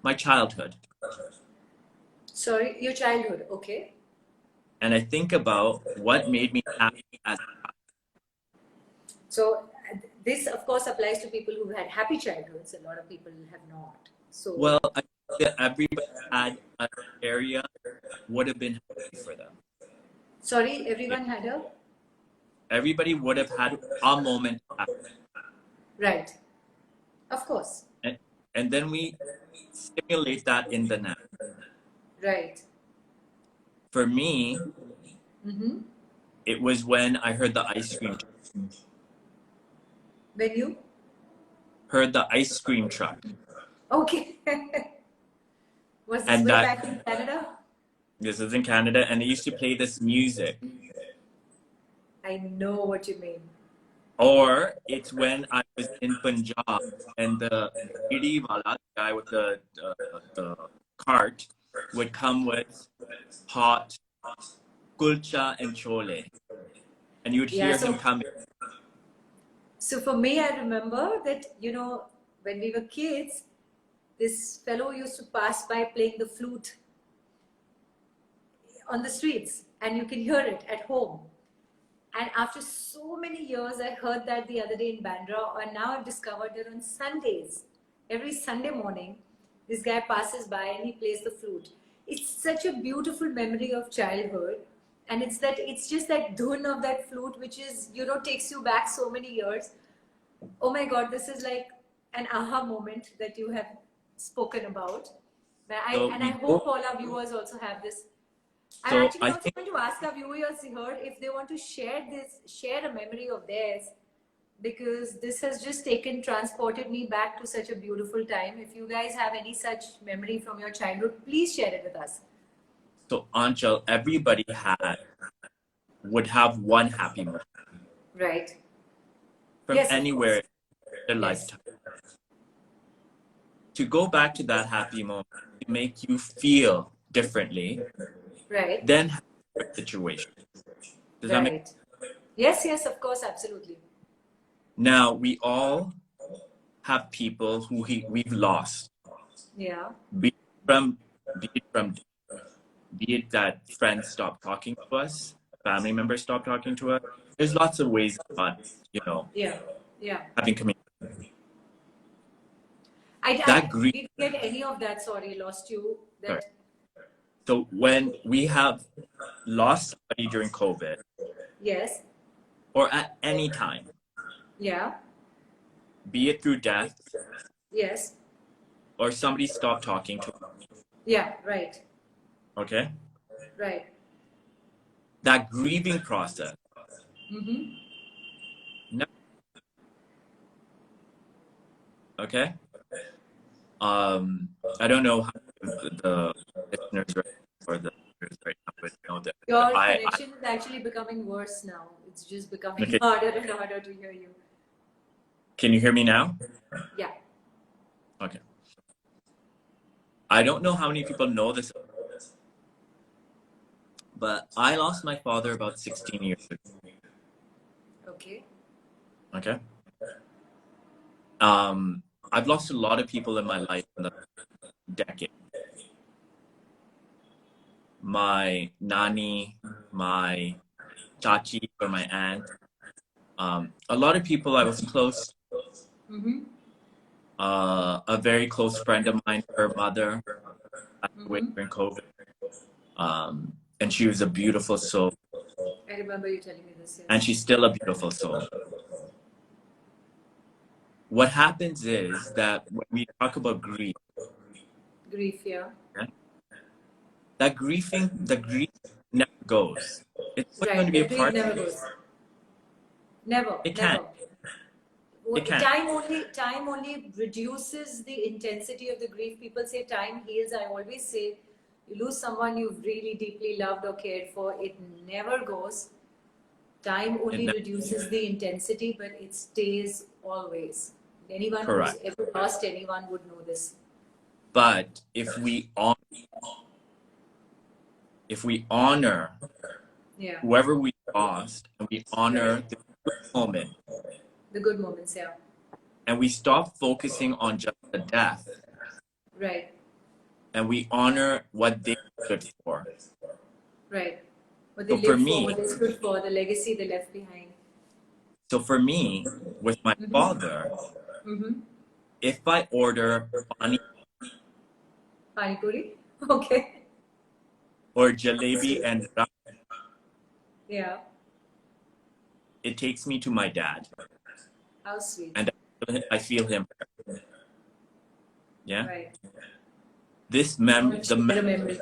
Speaker 3: my childhood.
Speaker 1: Sorry, your childhood. Okay.
Speaker 3: And I think about what made me happy as
Speaker 1: So this, of course, applies to people who had happy childhoods. A lot of people have not. So
Speaker 3: well. I think that everybody had an area would have been happy for them.
Speaker 1: sorry, everyone had a
Speaker 3: Everybody would have had a moment happy.
Speaker 1: right. Of course.
Speaker 3: And then we simulate that in the now.
Speaker 1: Right.
Speaker 3: For me,
Speaker 1: Mm-hmm.
Speaker 3: it was when I heard the ice cream
Speaker 1: When you
Speaker 3: truck.
Speaker 1: okay. Was this
Speaker 3: And
Speaker 1: way
Speaker 3: that
Speaker 1: back in Canada?
Speaker 3: this is in Canada, and they used to play this music.
Speaker 1: I know what you mean.
Speaker 3: Or it's when I was in Punjab and the lady wala, the guy with the cart, would come with hot kulcha and chole, and you would
Speaker 1: Yeah,
Speaker 3: hear
Speaker 1: so
Speaker 3: him coming.
Speaker 1: so for me, I remember that, when we were kids, this fellow used to pass by playing the flute on the streets, and you can hear it at home. And after so many years, I heard that the other day in Bandra, and now I've discovered that on Sundays, every Sunday morning, this guy passes by and he plays the flute. It's such a beautiful memory of childhood, and it's just that dhun of that flute, which is takes you back so many years. Oh my God, this is like an aha moment that you have spoken about.
Speaker 3: So
Speaker 1: And I
Speaker 3: we
Speaker 1: hope
Speaker 3: go.
Speaker 1: all our viewers also have this. I'm
Speaker 3: So
Speaker 1: actually
Speaker 3: I
Speaker 1: also
Speaker 3: think
Speaker 1: going to ask our viewers here if they want to share a memory of theirs, because this has just transported me back to such a beautiful time. If you guys have any such memory from your childhood, please share it with us.
Speaker 3: so Aanchal, everybody would have one happy moment
Speaker 1: Right.
Speaker 3: from
Speaker 1: Yes, of
Speaker 3: anywhere
Speaker 1: course.
Speaker 3: in their
Speaker 1: Yes.
Speaker 3: lifetime. To go back to that happy moment, to make you feel differently,
Speaker 1: Right.
Speaker 3: then have a situation. Does that make
Speaker 1: Right. Yes, yes, of course, absolutely.
Speaker 3: Now we all have people who we've lost.
Speaker 1: Yeah.
Speaker 3: Be it from be it from be it that friends stop talking to us, family members stop talking to us. There's lots of ways of
Speaker 1: Yeah. Yeah.
Speaker 3: having communication.
Speaker 1: I
Speaker 3: That grief.
Speaker 1: didn't get any of that. Sorry, lost you.
Speaker 3: Sorry.
Speaker 1: That
Speaker 3: So when we have lost somebody during COVID
Speaker 1: Yes.
Speaker 3: or at any time,
Speaker 1: Yeah.
Speaker 3: be it through death
Speaker 1: Yes.
Speaker 3: or somebody stopped talking to us,
Speaker 1: Yeah. Right.
Speaker 3: okay?
Speaker 1: Right.
Speaker 3: That grieving process,
Speaker 1: Mm-hmm.
Speaker 3: no, okay? I don't know how the listeners or the viewers right now would know that, but
Speaker 1: Your
Speaker 3: I
Speaker 1: connection is actually becoming worse now. It's just becoming
Speaker 3: okay.
Speaker 1: harder and harder to hear you.
Speaker 3: Can you hear me now?
Speaker 1: Yeah.
Speaker 3: Okay. I don't know how many people know this, but I lost my father about 16 years ago.
Speaker 1: Okay.
Speaker 3: Okay. I've lost a lot of people in my life in the decade. My nani, my chachi or my aunt. A lot of people I was close to.
Speaker 1: Mm-hmm.
Speaker 3: A very close friend of mine, her mother, passed away
Speaker 1: Mm-hmm.
Speaker 3: during COVID. And she was a beautiful soul.
Speaker 1: I remember you telling me this.
Speaker 3: And
Speaker 1: Yes.
Speaker 3: she's still a beautiful soul. What happens is that when we talk about grief,
Speaker 1: Grief. Yeah.
Speaker 3: okay, the grief never goes. It's always going
Speaker 1: Right.
Speaker 3: to be
Speaker 1: The
Speaker 3: a
Speaker 1: grief
Speaker 3: part of
Speaker 1: never
Speaker 3: you.
Speaker 1: goes. Never.
Speaker 3: It can't.
Speaker 1: Never.
Speaker 3: It can't.
Speaker 1: Time only reduces the intensity of the grief. People say time heals. I always say you lose someone you've really deeply loved or cared for, it never goes. Time
Speaker 3: It
Speaker 1: only
Speaker 3: never.
Speaker 1: reduces the intensity, but it stays always. Anyone who's
Speaker 3: Correct.
Speaker 1: ever lost anyone would know this.
Speaker 3: But if we honor
Speaker 1: Yeah.
Speaker 3: whoever we lost and we honor
Speaker 1: Right.
Speaker 3: the good moment
Speaker 1: The good moments, yeah.
Speaker 3: and we stop focusing on just the death
Speaker 1: Right.
Speaker 3: and we honor what they stood for.
Speaker 1: Right. What they
Speaker 3: So for
Speaker 1: lived for,
Speaker 3: me,
Speaker 1: what they stood for, the legacy they left behind.
Speaker 3: with my
Speaker 1: Mm-hmm.
Speaker 3: father,
Speaker 1: Mm-hmm.
Speaker 3: if I order pani
Speaker 1: Pani puri? Okay.
Speaker 3: or jalebi and ram,
Speaker 1: Yeah.
Speaker 3: it takes me to my dad,
Speaker 1: How sweet.
Speaker 3: and I feel him. Yeah.
Speaker 1: Right.
Speaker 3: This
Speaker 1: Much better memory.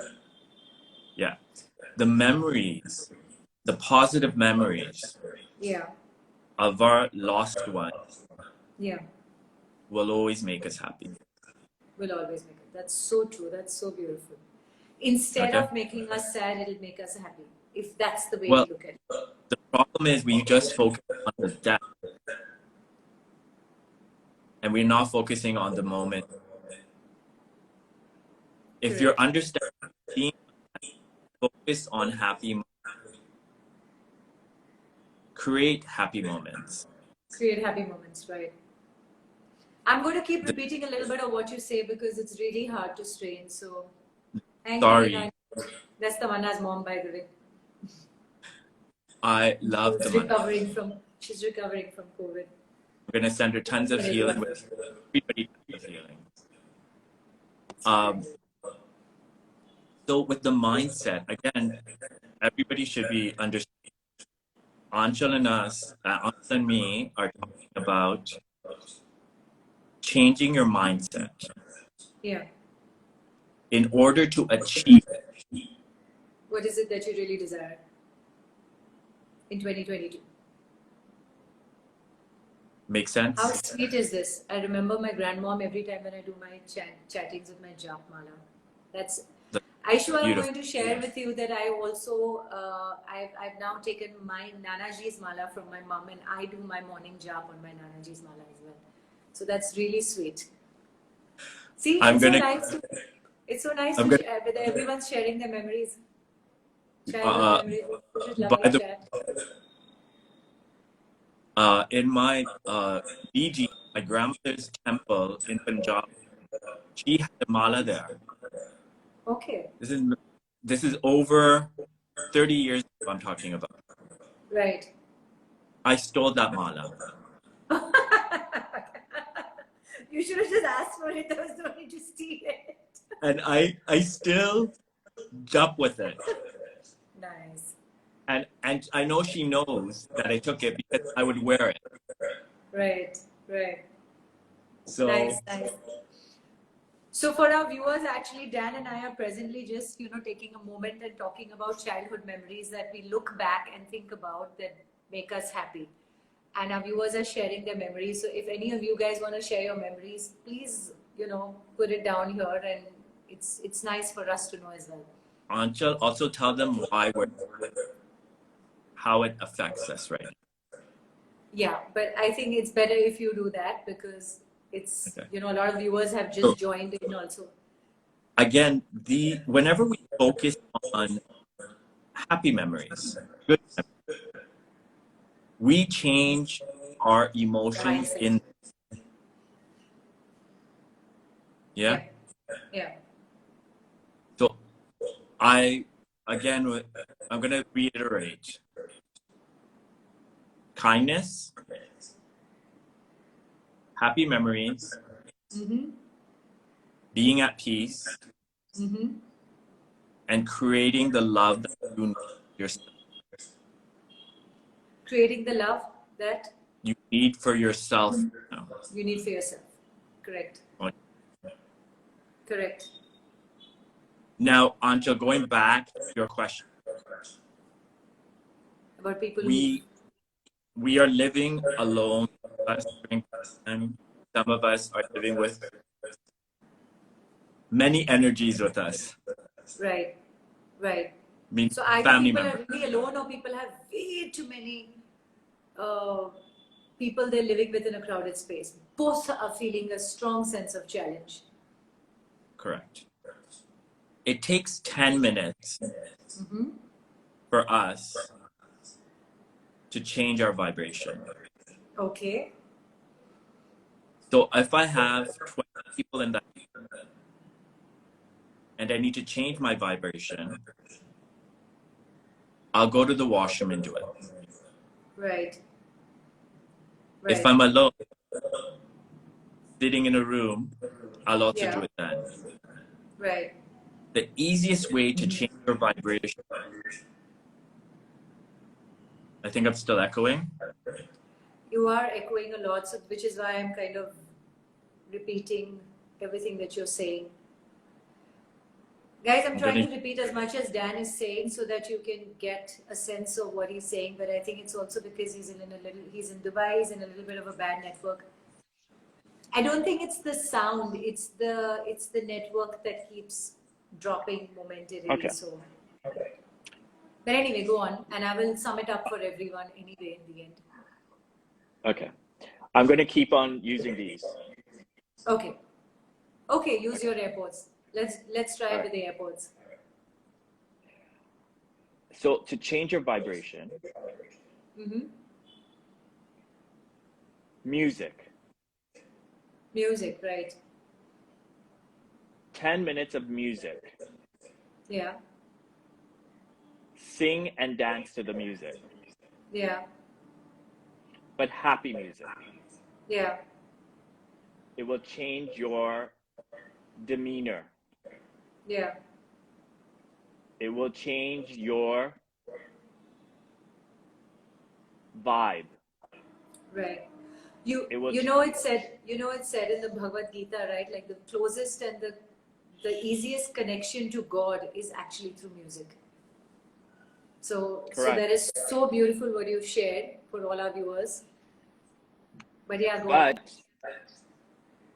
Speaker 3: yeah, the memories, the positive memories
Speaker 1: Yeah.
Speaker 3: of our lost ones
Speaker 1: Yeah.
Speaker 3: will always make us happy.
Speaker 1: Will always make it. That's so true. That's so beautiful. Instead
Speaker 3: Okay.
Speaker 1: of making us sad, it'll make us happy. If that's the way
Speaker 3: Well,
Speaker 1: we look at it.
Speaker 3: the problem is we just focus on the death, and we're not focusing on the moment. If you're
Speaker 1: Correct.
Speaker 3: understanding, focus on happy moments. Create happy moments.
Speaker 1: Create happy moments, right? I'm going to keep repeating a little bit of what you say because it's really hard to strain. So, thank you,
Speaker 3: Sorry,
Speaker 1: Nina. That's Tamanna's mom, by the way.
Speaker 3: I love
Speaker 1: She's
Speaker 3: the
Speaker 1: recovering from. She's recovering from COVID.
Speaker 3: We're gonna send her tons of healing with everybody tons of healing. So with the mindset, again, everybody should be understanding. Aanchal and us, Aanchal and me are talking about changing your mindset
Speaker 1: Yeah.
Speaker 3: in order to achieve it.
Speaker 1: What is it that you really desire in 2022?
Speaker 3: Make sense?
Speaker 1: How sweet is this? I remember my grandmom every time when I do my chattings with my jap mala. That's Aishu, I'm
Speaker 3: beautiful.
Speaker 1: going to share with you that I also I've now taken my Nanaji's mala from my mom, and I do my morning jap on my Nanaji's mala as well. So that's really sweet. See, it's so nice to share with everyone's sharing their memories. Childhood memories. This is lovely chat.
Speaker 3: In my BG, my grandmother's temple in Punjab, she had a mala there.
Speaker 1: Okay.
Speaker 3: This is over 30 years ago I'm talking about.
Speaker 1: Right.
Speaker 3: I stole that mala.
Speaker 1: You should have just asked for it. There was no need to steal it.
Speaker 3: And I still jump with it.
Speaker 1: Nice.
Speaker 3: And I know she knows that I took it because I would wear it.
Speaker 1: Right, right.
Speaker 3: So
Speaker 1: Nice, nice. So for our viewers, actually, Dan and I are presently just, taking a moment and talking about childhood memories that we look back and think about that make us happy. And our viewers are sharing their memories. So if any of you guys want to share your memories, please, put it down here, and it's nice for us to know as well.
Speaker 3: Aanchal, also tell them why how it affects us, right?
Speaker 1: Yeah, but I think it's better if you do that because it's,
Speaker 3: Okay.
Speaker 1: a lot of viewers have just joined in also.
Speaker 3: Again, whenever we focus on happy memories, good memories, we change our emotions
Speaker 1: Mindset.
Speaker 3: in. Yeah.
Speaker 1: Yeah.
Speaker 3: So again, I'm going to reiterate kindness, happy memories,
Speaker 1: Mm-hmm.
Speaker 3: being at peace,
Speaker 1: Mm-hmm.
Speaker 3: and creating the love that you need yourself.
Speaker 1: Creating the love that
Speaker 3: You need for yourself now.
Speaker 1: you need for yourself. Correct. Correct.
Speaker 3: Now, Aanchal, going back to your question,
Speaker 1: About people
Speaker 3: we are living alone during time. Some of us are living with many energies with us.
Speaker 1: Right. Right.
Speaker 3: I mean,
Speaker 1: So either
Speaker 3: family
Speaker 1: people
Speaker 3: members.
Speaker 1: are really alone or people have way too many people they're living with in a crowded space. Both are feeling a strong sense of challenge.
Speaker 3: Correct. It takes 10 minutes
Speaker 1: Mm-hmm.
Speaker 3: for us to change our vibration.
Speaker 1: Okay.
Speaker 3: So if I have 20 people in that and I need to change my vibration, I'll go to the washroom and do it.
Speaker 1: Right.
Speaker 3: If
Speaker 1: Right.
Speaker 3: I'm alone, sitting in a room, I'll also do it then.
Speaker 1: Right.
Speaker 3: The easiest way to change your vibration, I think I'm still echoing.
Speaker 1: You are echoing a lot, so, which is why I'm kind of repeating everything that you're saying. Guys, I'm trying to repeat as much as Dan is saying so that you can get a sense of what he's saying. But I think it's also because he's in Dubai, he's in a little bit of a bad network. I don't think it's the sound; it's the network that keeps dropping momentarily.
Speaker 2: Okay.
Speaker 1: So, but anyway, go on, and I will sum it up for everyone anyway in the end.
Speaker 2: Okay. I'm going to keep on using these.
Speaker 1: Okay. Okay, use your AirPods. Let's try it with the AirPods.
Speaker 2: So to change your vibration, music.
Speaker 1: Music, right?
Speaker 2: 10 minutes of music.
Speaker 1: Yeah.
Speaker 2: Sing and dance to the music.
Speaker 1: Yeah.
Speaker 2: But happy music.
Speaker 1: Yeah.
Speaker 2: It will change your demeanor.
Speaker 1: Yeah.
Speaker 2: It will change your vibe.
Speaker 1: Right. You
Speaker 2: It
Speaker 1: said in the Bhagavad Gita, right? Like the closest and the easiest connection to God is actually through music. So that is so beautiful what you've shared for all our viewers. But yeah, go on.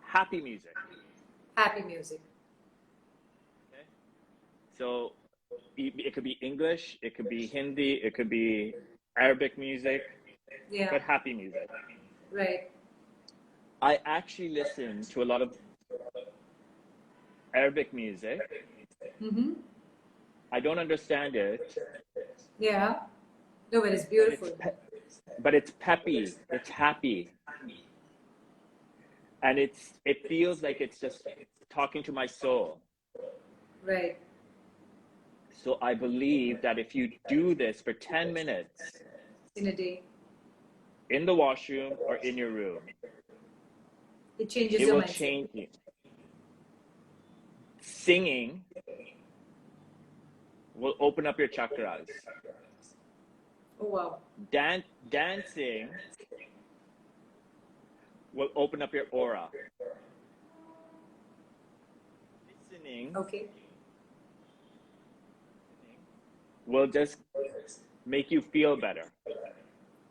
Speaker 2: Happy music.
Speaker 1: Happy music.
Speaker 2: Okay. So it could be English, it could be Hindi, it could be Arabic music, but happy music.
Speaker 1: Right.
Speaker 2: I actually listen to a lot of Arabic music.
Speaker 1: Mm-hmm.
Speaker 2: I don't understand it.
Speaker 1: Yeah. No, but it's beautiful.
Speaker 2: But it's peppy. It's happy. And it feels like it's just talking to my soul.
Speaker 1: Right.
Speaker 2: So I believe that if you do this for 10 minutes
Speaker 1: in a day,
Speaker 2: in the washroom or in your room,
Speaker 1: it changes your mindset.
Speaker 2: It will change you. Singing will open up your chakras.
Speaker 1: Oh, wow.
Speaker 2: Dancing will open up your aura. Listening will just make you feel better.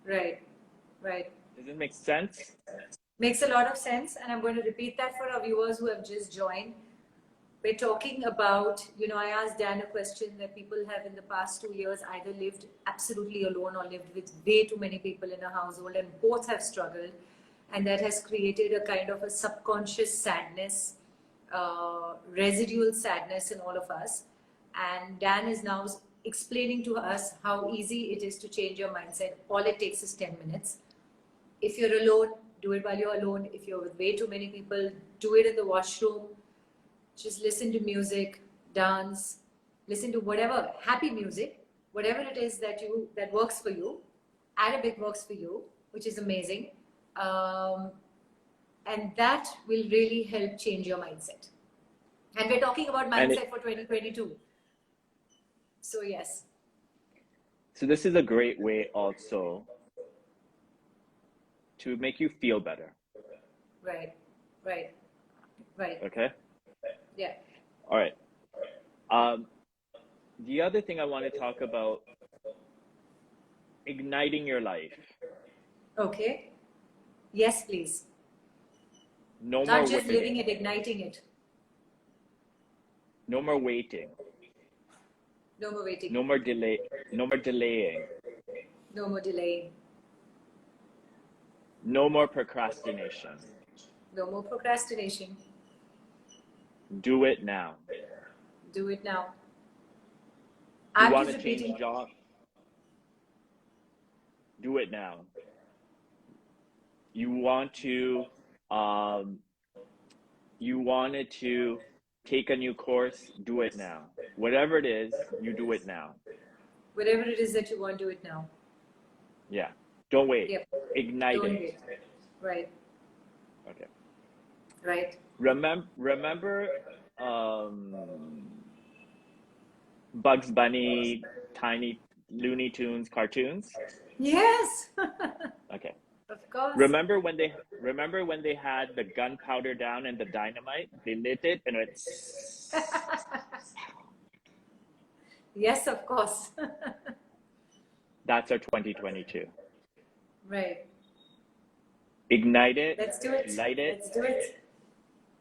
Speaker 1: Right, right.
Speaker 2: Does it make sense?
Speaker 1: Makes a lot of sense, and I'm going to repeat that for our viewers who have just joined. We're talking about, I asked Dan a question that people have in the past 2 years either lived absolutely alone or lived with way too many people in a household, and both have struggled, and that has created a kind of a subconscious sadness, residual sadness in all of us. And Dan is now explaining to us how easy it is to change your mindset. All it takes is 10 minutes. If you're alone, do it while you're alone. If you're with way too many people, do it in the washroom. Just listen to music, dance, listen to whatever, happy music, whatever it is that works for you. Arabic works for you, which is amazing. And that will really help change your mindset. And we're talking about mindset for 2022. So yes.
Speaker 2: So this is a great way also to make you feel better.
Speaker 1: Right.
Speaker 2: Okay?
Speaker 1: Yeah.
Speaker 2: All right. The other thing I want to talk about, igniting your life.
Speaker 1: Okay. Yes, please.
Speaker 2: No
Speaker 1: Not
Speaker 2: more
Speaker 1: just
Speaker 2: waiting.
Speaker 1: living it, igniting it.
Speaker 2: No more waiting.
Speaker 1: No more waiting.
Speaker 2: No more delay. No more delaying.
Speaker 1: No more delaying.
Speaker 2: No more procrastination.
Speaker 1: No more procrastination.
Speaker 2: Do it now.
Speaker 1: Do it now.
Speaker 2: You want to change job? Do it now. You wanted to take a new course? Do it now. Whatever it is, you do it now.
Speaker 1: Whatever it is that you want, do it now.
Speaker 2: Yeah. Don't wait.
Speaker 1: Yep.
Speaker 2: Ignite
Speaker 1: Don't
Speaker 2: it.
Speaker 1: wait. Right.
Speaker 2: Okay.
Speaker 1: Right.
Speaker 2: Remember Bugs Bunny, Tiny Looney Tunes cartoons?
Speaker 1: Yes.
Speaker 2: Okay.
Speaker 1: Of course.
Speaker 2: Remember when they had the gunpowder down and the dynamite? They lit it and it's
Speaker 1: Yes, of course.
Speaker 2: That's our 2022.
Speaker 1: Right.
Speaker 2: Ignite it.
Speaker 1: Let's do it.
Speaker 2: Light it.
Speaker 1: Let's do it.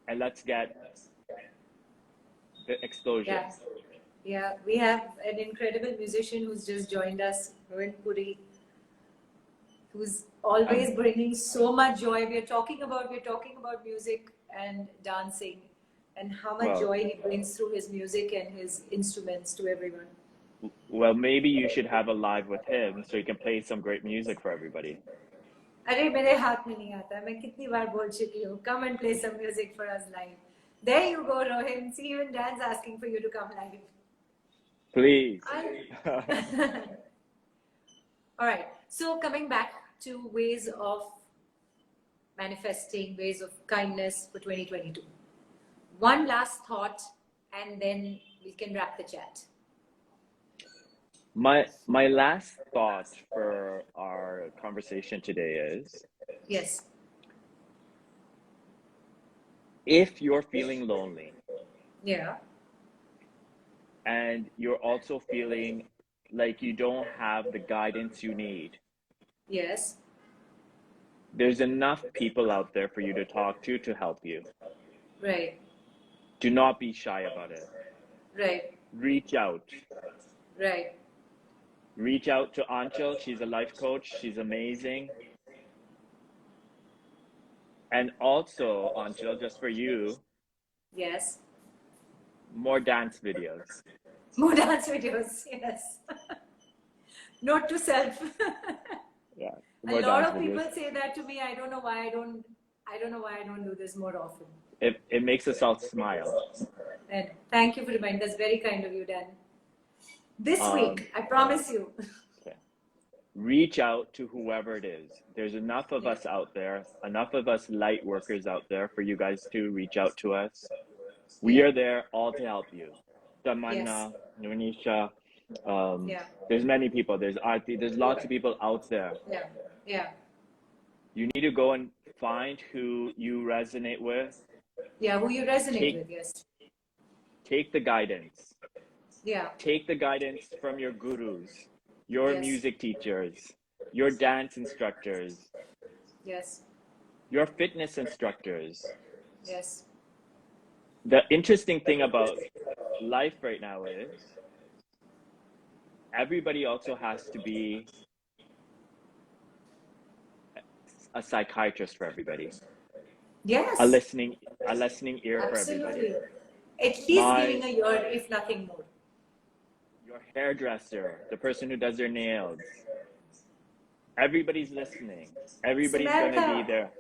Speaker 2: And let's get the explosion.
Speaker 1: Yeah. Yeah. We have an incredible musician who's just joined us, Rohit Puri, who's always bringing so much joy. We're talking about music and dancing and how much joy he brings through his music and his instruments to everyone.
Speaker 2: Well, maybe you should have a live with him so he can play some great music for everybody.
Speaker 1: अरे मेरे हाथ में नहीं आता मैं कितनी बार बोल चुकी हूँ. Come and play some music for us live. There you go, Rohin. See, even Dan's asking for you to come live.
Speaker 2: Please.
Speaker 1: All right. So coming back to ways of manifesting, ways of kindness for 2022. One last thought, and then we can wrap the chat.
Speaker 2: My last thought for our conversation today is,
Speaker 1: yes,
Speaker 2: if you're feeling lonely,
Speaker 1: yeah,
Speaker 2: and you're also feeling like you don't have the guidance you need,
Speaker 1: yes,
Speaker 2: there's enough people out there for you to talk to help you.
Speaker 1: Right.
Speaker 2: Do not be shy about it.
Speaker 1: Right.
Speaker 2: Reach out.
Speaker 1: Right.
Speaker 2: Reach out to Aanchal. She's a life coach. She's amazing. And also, Aanchal, just for you.
Speaker 1: Yes.
Speaker 2: More dance videos.
Speaker 1: More dance videos, yes. Note to self.
Speaker 2: Yeah.
Speaker 1: A lot of people say that to me. I don't know why I don't do this more often.
Speaker 2: It makes us all smile.
Speaker 1: And thank you for reminding. That's very kind of you, Dan. This week, I promise you.
Speaker 2: Okay. Reach out to whoever it is. There's enough of us out there, enough of us light workers out there for you guys to reach out to us. We are there all to help you. Tamanna, Nunisha, There's many people. There's Aarti. There's lots of people out there.
Speaker 1: Yeah.
Speaker 2: You need to go and find who you resonate with.
Speaker 1: Yeah, who you resonate with, yes.
Speaker 2: Take the guidance.
Speaker 1: Yeah.
Speaker 2: Take the guidance from your gurus, your music teachers, your dance instructors.
Speaker 1: Yes.
Speaker 2: Your fitness instructors.
Speaker 1: Yes.
Speaker 2: The interesting thing about life right now is everybody also has to be a psychiatrist for everybody.
Speaker 1: Yes.
Speaker 2: A listening ear for everybody.
Speaker 1: At least giving a ear, if nothing more.
Speaker 2: Your hairdresser, the person who does your nails. Everybody's listening. Everybody's going to be there.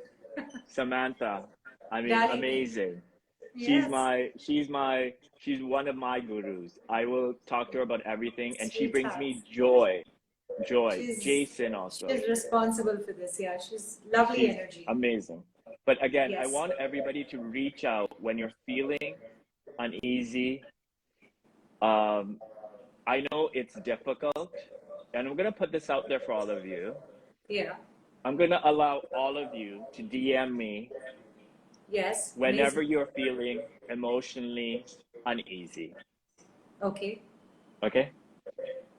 Speaker 2: Samantha, I mean,
Speaker 1: Darling.
Speaker 2: amazing.
Speaker 1: Yes.
Speaker 2: She's one of my gurus. I will talk to her about everything, and she brings me joy. Jason also.
Speaker 1: She's responsible for this. Yeah, she's lovely energy.
Speaker 2: Amazing. But again, I want everybody to reach out when you're feeling uneasy. I know it's difficult, and I'm going to put this out there for all of you.
Speaker 1: Yeah.
Speaker 2: I'm going to allow all of you to DM me.
Speaker 1: Yes.
Speaker 2: Whenever you're feeling emotionally uneasy.
Speaker 1: Okay.
Speaker 2: Okay?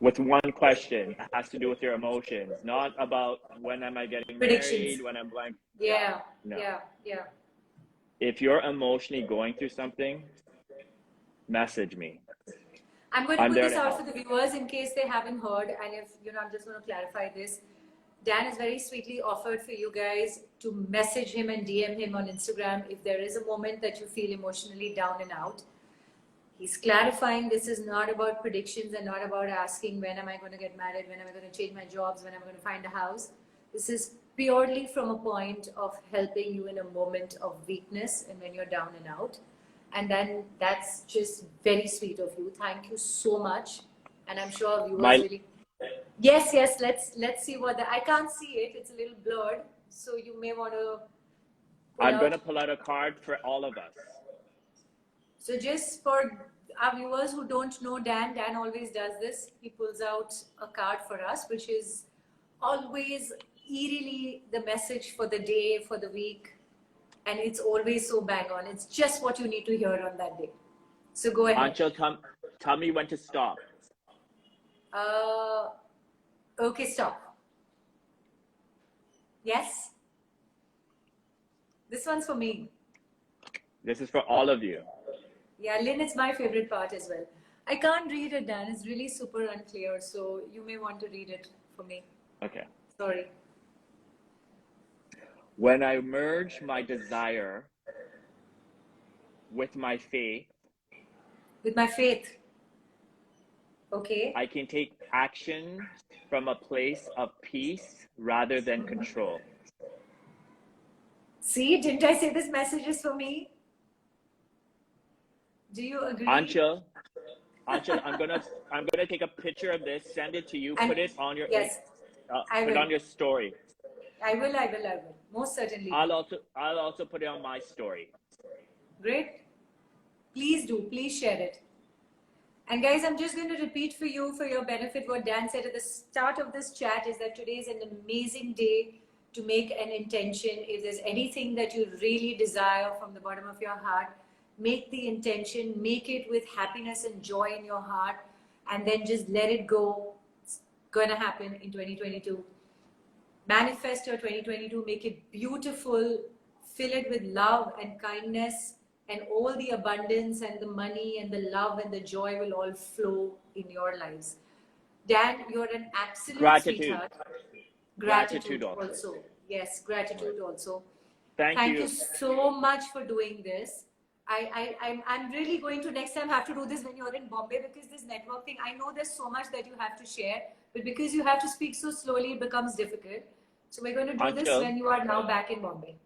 Speaker 2: With one question. It has to do with your emotions, not about when am I getting married, when I'm blank.
Speaker 1: Yeah.
Speaker 2: No.
Speaker 1: Yeah.
Speaker 2: If you're emotionally going through something, message me.
Speaker 1: I'm going to put this out for the viewers in case they haven't heard, and if I'm just going to clarify this. Dan has very sweetly offered for you guys to message him and DM him on Instagram if there is a moment that you feel emotionally down and out. He's clarifying this is not about predictions and not about asking when am I going to get married, when am I going to change my jobs, when am I going to find a house. This is purely from a point of helping you in a moment of weakness and when you're down and out. And then that's just very sweet of you. Thank you so much. And I'm sure viewers really... Yes. Let's see what I can't see it. It's a little blurred. So you may want to...
Speaker 2: I'm going to pull out a card for all of us.
Speaker 1: So just for our viewers who don't know Dan always does this. He pulls out a card for us, which is always eerily the message for the day, for the week. And it's always so bang on. It's just what you need to hear on that day. So go ahead.
Speaker 2: Aanchal, tell me when to stop.
Speaker 1: Okay, stop. Yes? This one's for me.
Speaker 2: This is for all of you.
Speaker 1: Yeah, Lynn, it's my favorite part as well. I can't read it, Dan. It's really super unclear, so you may want to read it for me.
Speaker 2: Okay.
Speaker 1: Sorry.
Speaker 2: When I merge my desire with my faith.
Speaker 1: With my faith. Okay.
Speaker 2: I can take action from a place of peace rather than control.
Speaker 1: See, didn't I say this message is for me? Do you agree?
Speaker 2: Aanchal, I'm gonna take a picture of this, send it to you, put it on your put it on your story.
Speaker 1: I will. Most certainly.
Speaker 2: I'll also put it on my story.
Speaker 1: Great. Please do. Please share it. And guys, I'm just going to repeat for you, for your benefit, what Dan said at the start of this chat is that today is an amazing day to make an intention. If there's anything that you really desire from the bottom of your heart, make the intention, make it with happiness and joy in your heart, and then just let it go. It's going to happen in 2022. Manifest your 2022, make it beautiful, fill it with love and kindness, and all the abundance and the money and the love and the joy will all flow in your lives. Dan, you're an absolute sweetheart. Gratitude also. Yes, gratitude also.
Speaker 2: Thank you
Speaker 1: so much for doing this. I'm really going to next time have to do this when you're in Bombay, because this network thing, I know there's so much that you have to share, but because you have to speak so slowly, it becomes difficult. So we're going to do this when you are now back in Bombay.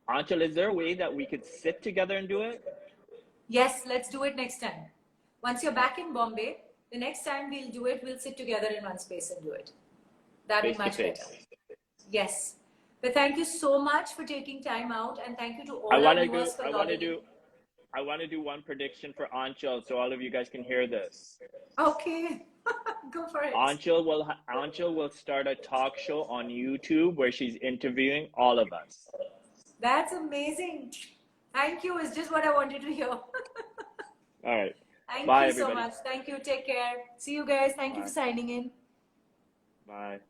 Speaker 2: Aanchal, is there a way that we could sit together and do it?
Speaker 1: Yes, let's do it next time. Once you're back in Bombay, the next time we'll do it, we'll sit together in one space and do it. That'd be much better. Yes. But thank you so much for taking time out, and thank you to all our viewers for logging in.
Speaker 2: I want to do one prediction for Aanchal so all of you guys can hear this.
Speaker 1: Okay. Go for it.
Speaker 2: Aanchal will start a talk show on YouTube where she's interviewing all of us.
Speaker 1: That's amazing. Thank you. It's just what I wanted to hear.
Speaker 2: All right.
Speaker 1: Thank
Speaker 2: Bye,
Speaker 1: you
Speaker 2: everybody.
Speaker 1: so much. Thank you. Take care. See you guys. Thank you for signing in.
Speaker 2: Bye.